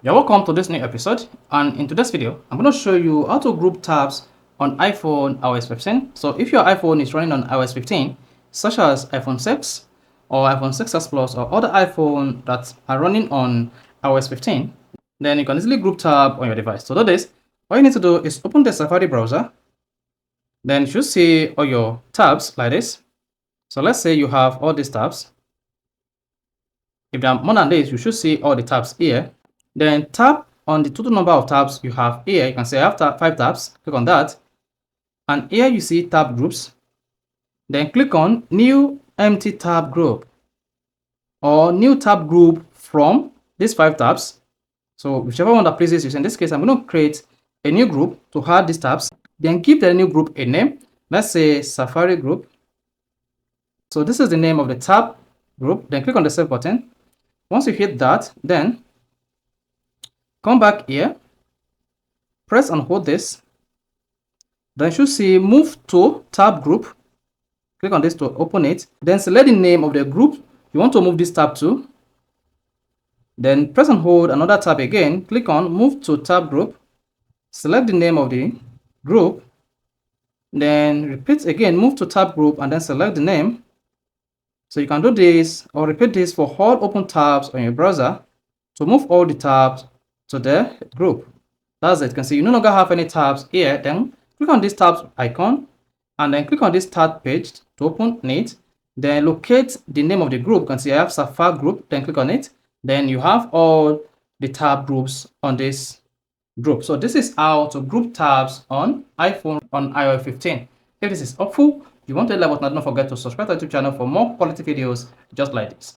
You're welcome to this new episode, and in today's video I'm going to show you how to group tabs on iPhone iOS 15. So if your iPhone is running on iOS 15, such as iPhone 6 or iPhone 6s Plus or other iPhone that are running on iOS 15, then you can easily group tab on your device. To do this, all you need to do is open the Safari browser. Then you should see all your tabs like this. So let's say you have all these tabs. If there are more than this, you should see all the tabs here. Then tap on the total number of tabs you have here. You can say I have 5 tabs. Click on that. And here you see tab groups. Then click on new empty tab group or new tab group from these 5 tabs. So whichever one that pleases you. So in this case, I'm going to create a new group to add these tabs. Then give the new group a name. Let's say Safari group. So this is the name of the tab group. Then click on the save button. Once you hit that, then come back here, press and hold this. Then you should see move to tab group. Click on this to open it. Then select the name of the group you want to move this tab to. Then press and hold another tab again. Click on move to tab group. Select the name of the group. Then repeat again, move to tab group and then select the name. So you can do this or repeat this for all open tabs on your browser to move all the tabs to the group. That's it. You can see you no longer have any tabs here. Then click on this tabs icon and then click on this start page to open it. Then locate the name of the group. You can see I have Safari group. Then click on it. Then you have all the tab groups on this group. So this is how to group tabs on iPhone on iOS 15. If this is helpful, you want to like button, don't forget to subscribe to the YouTube channel for more quality videos just like this.